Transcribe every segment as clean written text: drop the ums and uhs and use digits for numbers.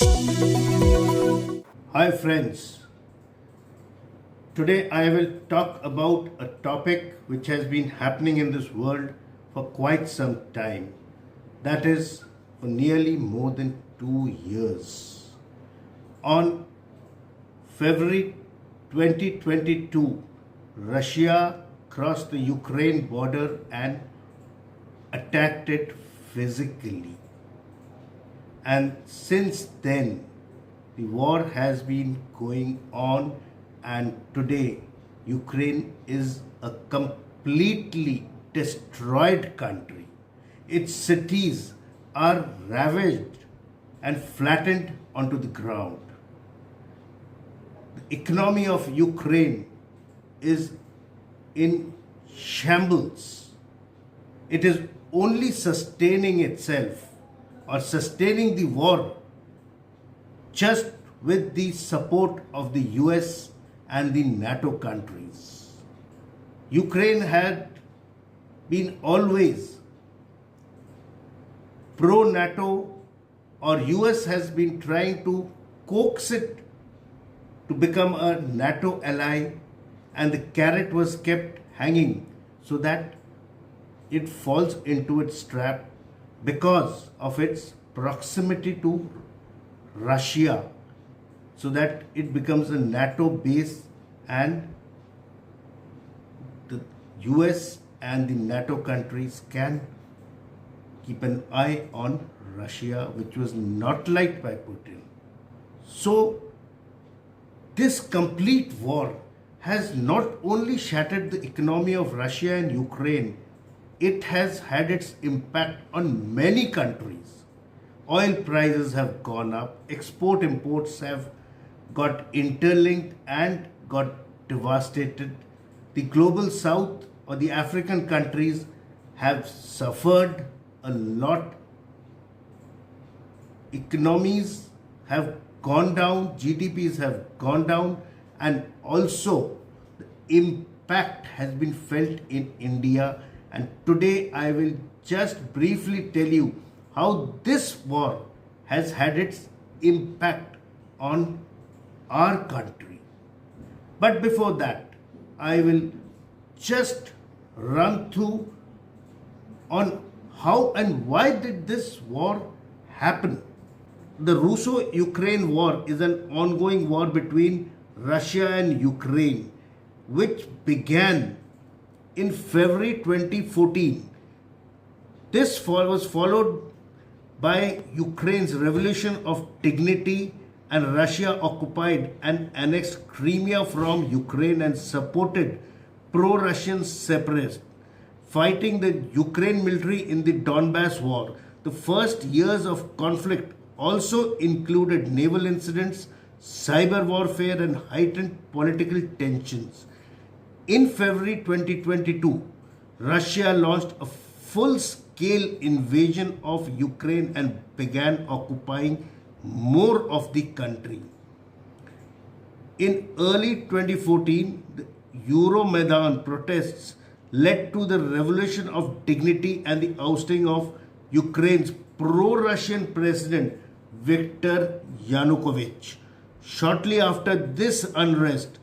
Hi friends, today I will talk about a topic which has been happening in this world for quite some time. That is for nearly more than 2 years. On February 2022, Russia crossed the Ukraine border and attacked it physically. And since then, the war has been going on, and today, Ukraine is a completely destroyed country. Its cities are ravaged and flattened onto the ground. The economy of Ukraine is in shambles. It is only sustaining itself or sustaining the war just with the support of the US and the NATO countries. Ukraine had been always pro NATO, or US has been trying to coax it to become a NATO ally, and the carrot was kept hanging so that it falls into its trap because of its proximity to Russia, so that it becomes a NATO base and the US and the NATO countries can keep an eye on Russia, which was not liked by Putin. So, this complete war has not only shattered the economy of Russia and Ukraine, it has had its impact on many countries. Oil prices have gone up, export imports have got interlinked and got devastated. The global south or the African countries have suffered a lot. Economies have gone down, GDPs have gone down, and also the impact has been felt in India. And today I will just briefly tell you how this war has had its impact on our country. But before that, I will just run through on how and why did this war happen. The Russo-Ukraine war is an ongoing war between Russia and Ukraine, which began in February 2014. This was followed by Ukraine's revolution of dignity, and Russia occupied and annexed Crimea from Ukraine and supported pro-Russian separatists fighting the Ukraine military in the Donbass war. The first years of conflict also included naval incidents, cyber warfare, and heightened political tensions. In February 2022, Russia launched a full-scale invasion of Ukraine and began occupying more of the country. In early 2014, the Euromaidan protests led to the revolution of dignity and the ousting of Ukraine's pro-Russian president Viktor Yanukovych. Shortly after this unrest,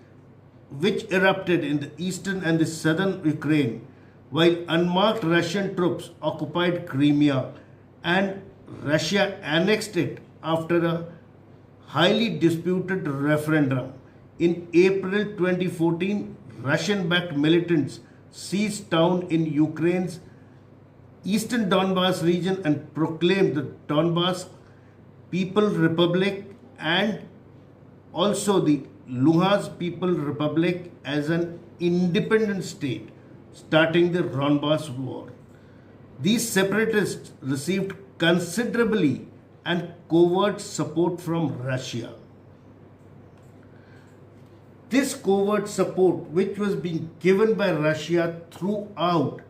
which erupted in the eastern and the southern Ukraine, while unmarked Russian troops occupied Crimea and Russia annexed it after a highly disputed referendum. In April 2014, Russian-backed militants seized town in Ukraine's eastern Donbass region and proclaimed the Donbass People Republic and also the Luhansk People Republic as an independent state, starting the Donbass War. These separatists received considerably and covert support from Russia. This covert support, which was being given by Russia throughout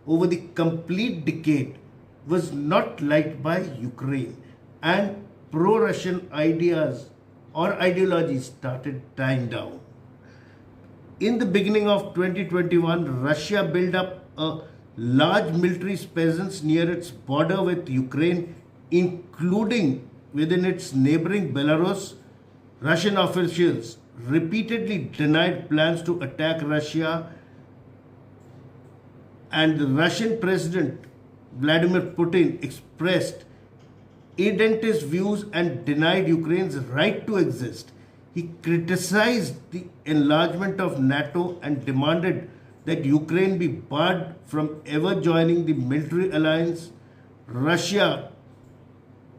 over the complete decade, was not liked by Ukraine, and pro-Russian ideas or ideologies started dying down. In the beginning of 2021, Russia built up a large military presence near its border with Ukraine, including within its neighboring Belarus, Russian officials repeatedly denied plans to attack Russia, and the Russian President Vladimir Putin expressed identist views and denied Ukraine's right to exist. He criticized the enlargement of NATO and demanded that Ukraine be barred from ever joining the military alliance. Russia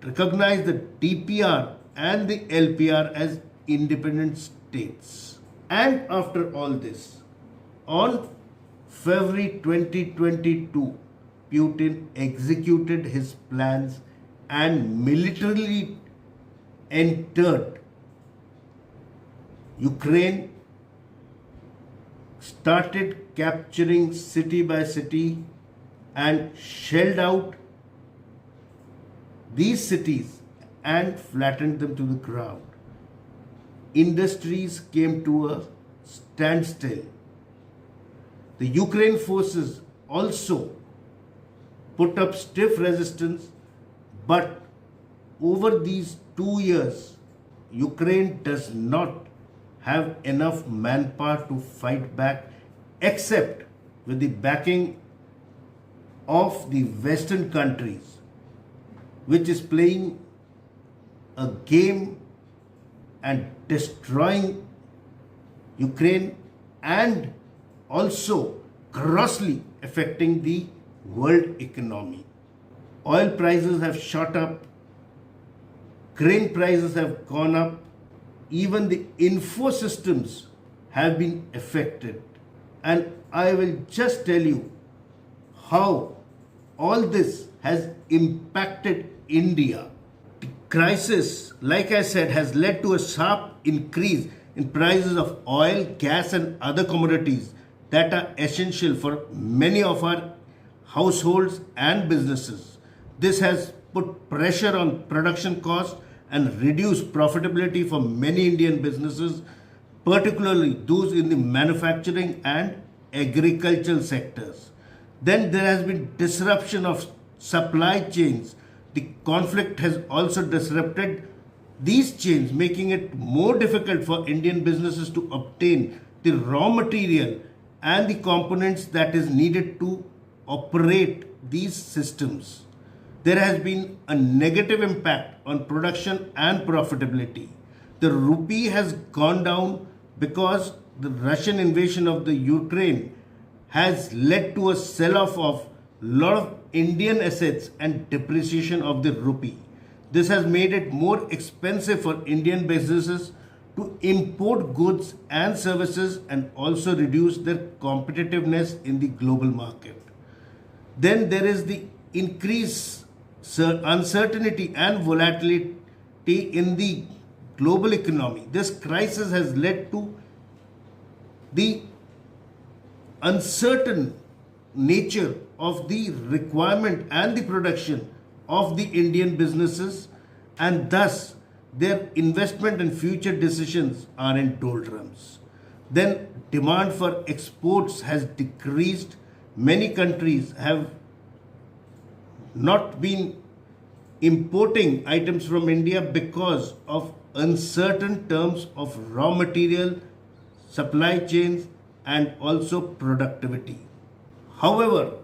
recognized the DPR and the LPR as independent states. And after all this, on February 2022, Putin executed his plans and militarily entered Ukraine, started capturing city by city and shelled out these cities and flattened them to the ground. Industries came to a standstill. The Ukraine forces also put up stiff resistance, but over these 2 years, Ukraine does not have enough manpower to fight back, except with the backing of the Western countries, which is playing a game and destroying Ukraine and also grossly affecting the world economy. Oil prices have shot up, grain prices have gone up, even the info systems have been affected. And I will just tell you how all this has impacted India. The crisis, like I said, has led to a sharp increase in prices of oil, gas, and other commodities that are essential for many of our households and businesses. This has put pressure on production costs and reduced profitability for many Indian businesses, particularly those in the manufacturing and agricultural sectors. Then there has been disruption of supply chains. The conflict has also disrupted these chains, making it more difficult for Indian businesses to obtain the raw material and the components that is needed to operate these systems. There has been a negative impact on production and profitability. The rupee has gone down because the Russian invasion of the Ukraine has led to a sell-off of a lot of Indian assets and depreciation of the rupee. This has made it more expensive for Indian businesses to import goods and services and also reduce their competitiveness in the global market. Then there is the increased uncertainty and volatility in the global economy. This crisis has led to the uncertain nature of the requirement and the production of the Indian businesses, and thus their investment and future decisions are in doldrums. Then demand for exports has decreased. Many countries have not been importing items from India because of uncertain terms of raw material, supply chains, and also productivity. However,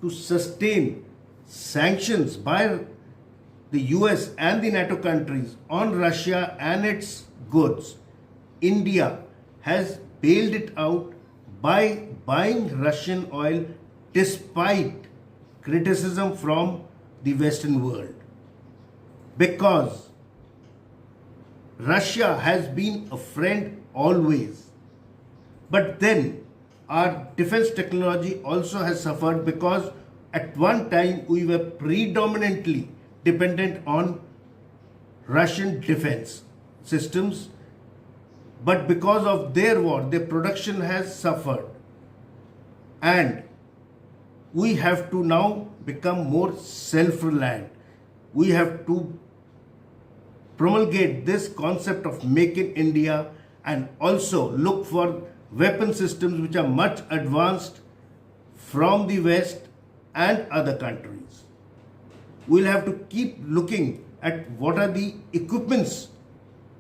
to sustain sanctions by the US and the NATO countries on Russia and its goods, India has bailed it out by buying Russian oil despite criticism from the Western world. Because Russia has been a friend always. But then our defense technology also has suffered because at one time we were predominantly dependent on Russian defense systems, but because of their war, their production has suffered. And we have to now become more self-reliant. We have to promulgate this concept of Make in India and also look for weapon systems which are much advanced from the West and other countries. We'll have to keep looking at what are the equipments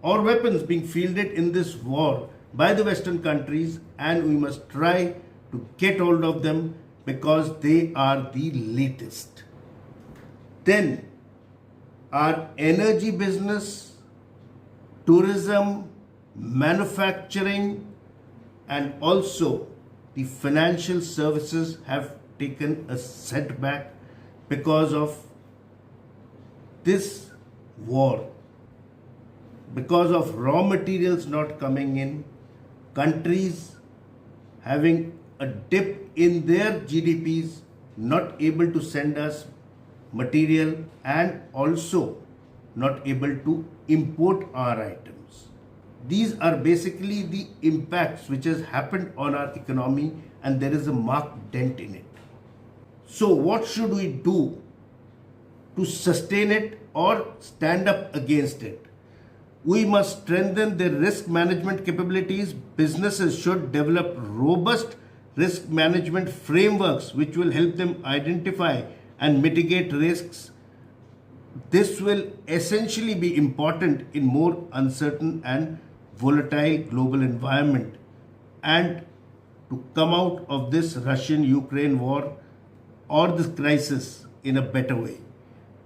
or weapons being fielded in this war by the Western countries, and we must try to get hold of them because they are the latest. Then our energy business, tourism, manufacturing, and also the financial services have taken a setback because of this war. Because of raw materials not coming in, countries having a dip in their GDPs, not able to send us material, and also not able to import our items. These are basically the impacts which has happened on our economy, and there is a marked dent in it. So what should we do to sustain it or stand up against it? We must strengthen their risk management capabilities. Businesses should develop robust risk management frameworks which will help them identify and mitigate risks. This will essentially be important in more uncertain and volatile global environment, and to come out of this Russian-Ukraine war or this crisis in a better way.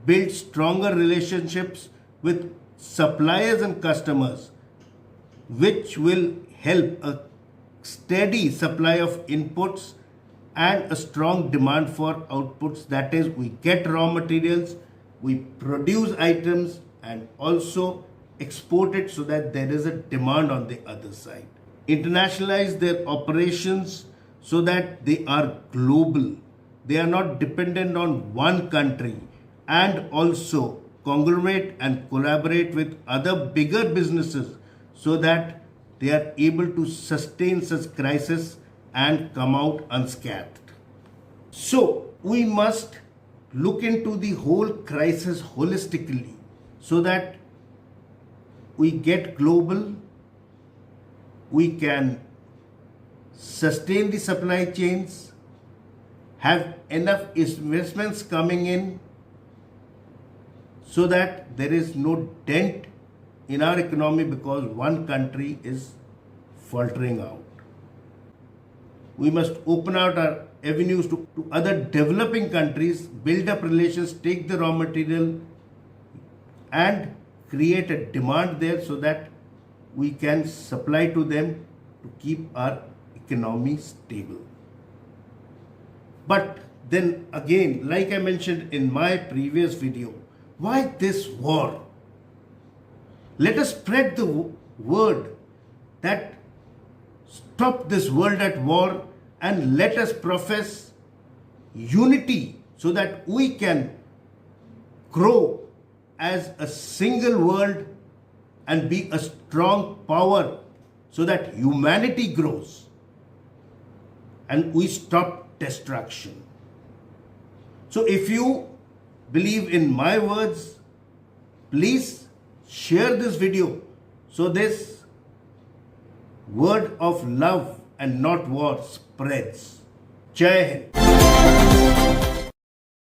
Build stronger relationships with suppliers and customers, which will help a steady supply of inputs and a strong demand for outputs. That is, we get raw materials, we produce items, and also export it so that there is a demand on the other side. Internationalize their operations so that they are global. They are not dependent on one country, and also conglomerate and collaborate with other bigger businesses so that they are able to sustain such crisis and come out unscathed. So we must look into the whole crisis holistically so that we get global, we can sustain the supply chains, have enough investments coming in so that there is no dent in our economy because one country is faltering out. We must open out our avenues to other developing countries, build up relations, take the raw material and create a demand there so that we can supply to them to keep our economy stable. But then again, like I mentioned in my previous video, why this war? Let us spread the word that stop this world at war, and let us profess unity so that we can grow as a single world and be a strong power so that humanity grows and we stop destruction. So if you believe in my words, please share this video so this word of love and not war spreads. Jai Hind.